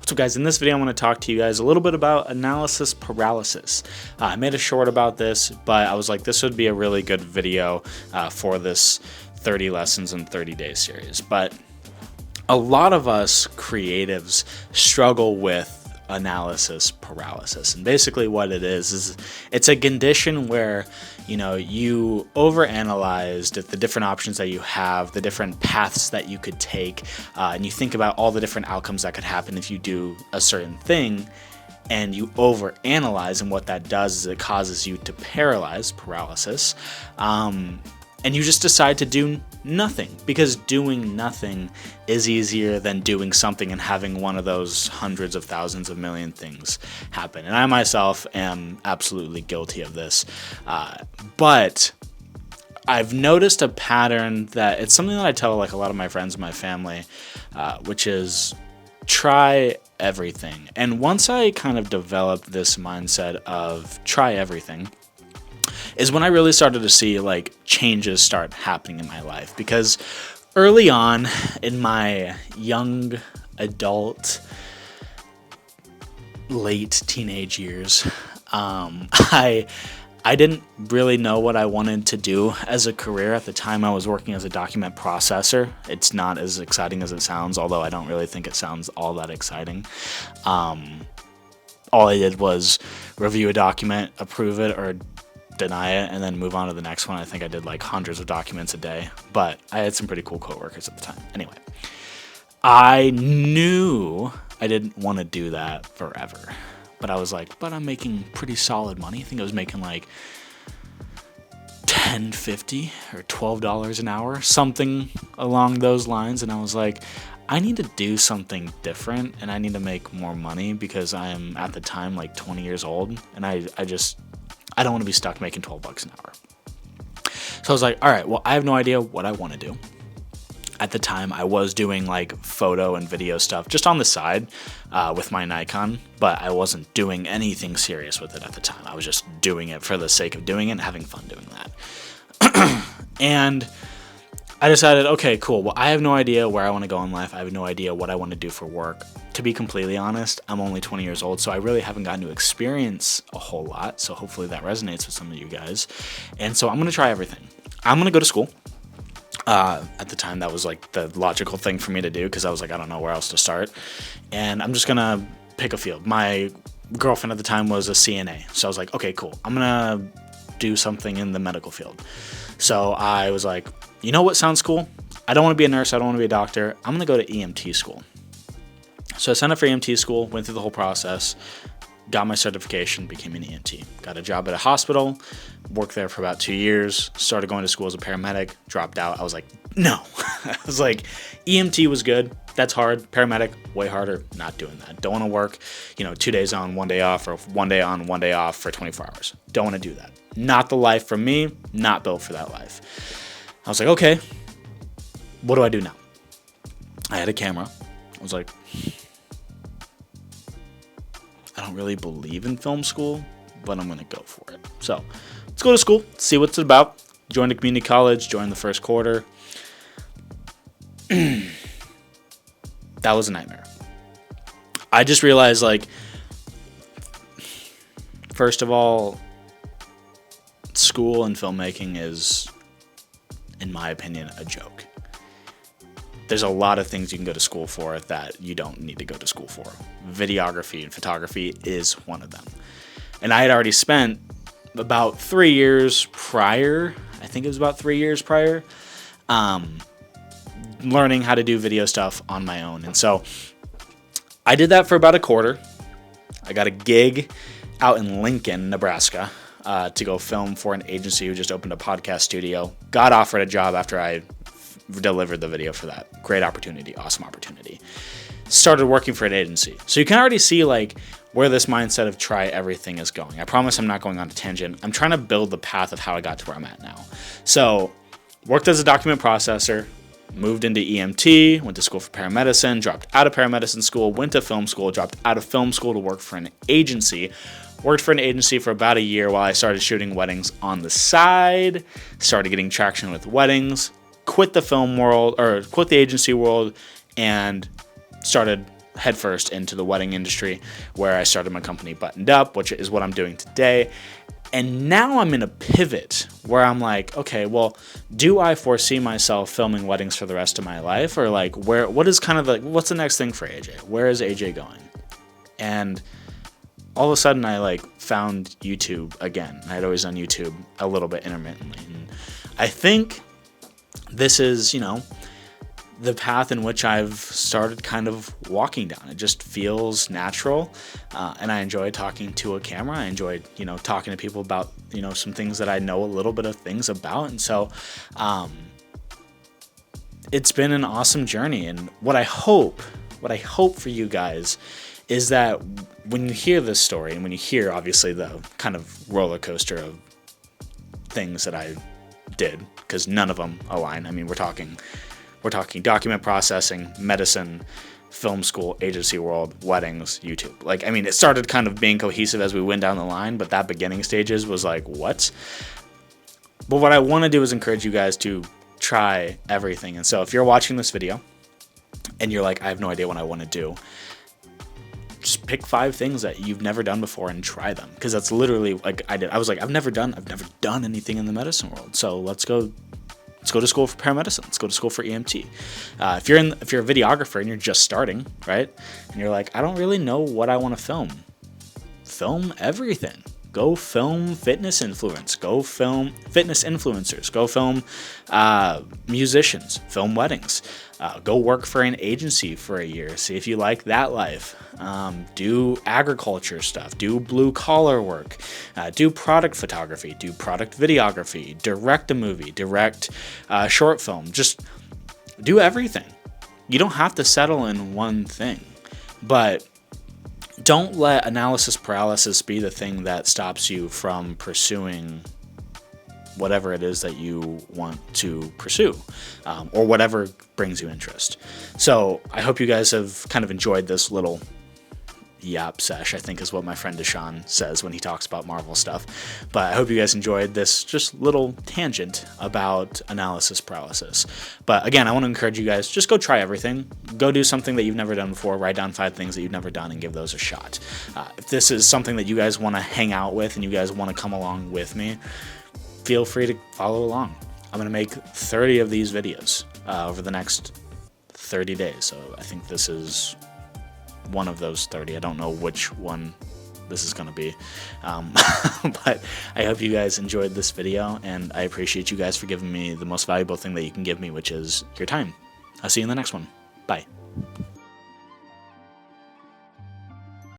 So guys, in this video, I'm going to talk to you guys a little bit about analysis paralysis. I made a short about this, but I was like, this would be a really good video for this 30 lessons in 30 days series. But a lot of us creatives struggle with analysis paralysis, and basically what it is it's a condition where you overanalyze the different options that you have, the different paths that you could take, and you think about all the different outcomes that could happen if you do a certain thing, and you overanalyze, and what that does is it causes you to paralysis, and you just decide to do nothing, because doing nothing is easier than doing something and having one of those hundreds of thousands of million things happen. And I myself am absolutely guilty of this. But I've noticed a pattern that it's something that I tell like a lot of my friends and my family, which is try everything. And once I kind of developed this mindset of try everything, is when I really started to see like changes start happening in my life. Because early on in my young adult, late teenage years, I didn't really know what I wanted to do as a career. At the time, I was working as a document processor. It's not as exciting as it sounds, although I don't really think it sounds all that exciting. All I did was review a document, approve it, or deny it, and then move on to the next one. I think I did like hundreds of documents a day, but I had some pretty cool coworkers at the time. Anyway, I knew I didn't want to do that forever, but I was like, but I'm making pretty solid money. I think I was making like $10.50 or $12 an hour, something along those lines. And I was like, I need to do something different, and I need to make more money, because I am at the time like 20 years old, and I don't want to be stuck making $12 an hour. So I was like, all right, well, I have no idea what I want to do. At the time, I was doing like photo and video stuff just on the side with my Nikon, but I wasn't doing anything serious with it at the time. I was just doing it for the sake of doing it and having fun doing that. And I decided, okay, cool. Well, I have no idea where I want to go in life. I have no idea what I want to do for work. To be completely honest, I'm only 20 years old, so I really haven't gotten to experience a whole lot. So hopefully that resonates with some of you guys. And so I'm going to try everything. I'm going to go to school. At the time, that was like the logical thing for me to do, because I was like, I don't know where else to start. And I'm just going to pick a field. My girlfriend at the time was a CNA. So I was like, okay, cool. I'm going to do something in the medical field. So I was like, you know what sounds cool? I don't want to be a nurse. I don't want to be a doctor. I'm going to go to EMT school. So I signed up for EMT school, went through the whole process, got my certification, became an EMT. Got a job at a hospital, worked there for about 2 years, started going to school as a paramedic, dropped out. I was like, no. I was like, EMT was good. That's hard. Paramedic, way harder. Not doing that. Don't want to work, 2 days on, 1 day off, or 1 day on, 1 day off for 24 hours. Don't want to do that. Not the life for me. Not built for that life. I was like, okay, what do I do now? I had a camera. I was like, I don't really believe in film school, but I'm going to go for it. So let's go to school, see what it's about. Join a community college, join the first quarter. That was a nightmare. I just realized, like, first of all, school and filmmaking is, in my opinion, a joke. There's a lot of things you can go to school for that you don't need to go to school for. Videography and photography is one of them. And I had already spent about 3 years prior, I think it was about 3 years prior, learning how to do video stuff on my own. And so I did that for about a quarter. I got a gig out in Lincoln, Nebraska, to go film for an agency who just opened a podcast studio. Got offered a job after I delivered the video for that. Great opportunity, awesome opportunity. Started working for an agency. So you can already see like where this mindset of try everything is going. I promise I'm not going on a tangent. I'm trying to build the path of how I got to where I'm at now. So worked as a document processor, moved into EMT, went to school for paramedicine, dropped out of paramedicine school, went to film school, dropped out of film school to work for an agency. Worked for an agency for about a year while I started shooting weddings on the side, started getting traction with weddings, quit the film world, or quit the agency world, and started headfirst into the wedding industry, where I started my company Buttoned Up, which is what I'm doing today. And now I'm in a pivot where I'm like, okay, well, do I foresee myself filming weddings for the rest of my life? Or like, what's the next thing for AJ? Where is AJ going? And all of a sudden I like found YouTube again. I had always done YouTube a little bit intermittently. And I think this is, the path in which I've started kind of walking down. It just feels natural, and I enjoy talking to a camera. I enjoy, talking to people about, some things that I know a little bit of things about, and so it's been an awesome journey. And what I hope for you guys is that when you hear this story, and when you hear obviously the kind of roller coaster of things that I did, because none of them align. I mean, we're talking document processing, medicine, film school, agency world, weddings, YouTube. Like, I mean, it started kind of being cohesive as we went down the line, but that beginning stages was like, what? But what I want to do is encourage you guys to try everything. And so if you're watching this video and you're like, I have no idea what I want to do, just pick 5 things that you've never done before and try them. Because that's literally like I did. I was like, I've never done anything in the medicine world. So let's go to school for paramedicine. Let's go to school for EMT. If you're a videographer and you're just starting, right? And you're like, I don't really know what I want to film. Film everything. Go film fitness influence. Go film fitness influencers. Go film musicians. Film weddings. Go work for an agency for a year. See if you like that life. Do agriculture stuff. Do blue collar work. Do product photography. Do product videography. Direct a movie. Direct short film. Just do everything. You don't have to settle in one thing. But don't let analysis paralysis be the thing that stops you from pursuing whatever it is that you want to pursue, or whatever brings you interest. So I hope you guys have kind of enjoyed this little yap sesh, I think is what my friend Deshaun says when he talks about Marvel stuff. But I hope you guys enjoyed this just little tangent about analysis paralysis. But again, I want to encourage you guys, just go try everything. Go do something that you've never done before. Write down 5 things that you've never done and give those a shot. If this is something that you guys want to hang out with and you guys want to come along with me, feel free to follow along. I'm going to make 30 of these videos over the next 30 days. So I think this is one of those 30. I don't know which one this is going to be. But I hope you guys enjoyed this video, and I appreciate you guys for giving me the most valuable thing that you can give me, which is your time. I'll see you in the next one. Bye.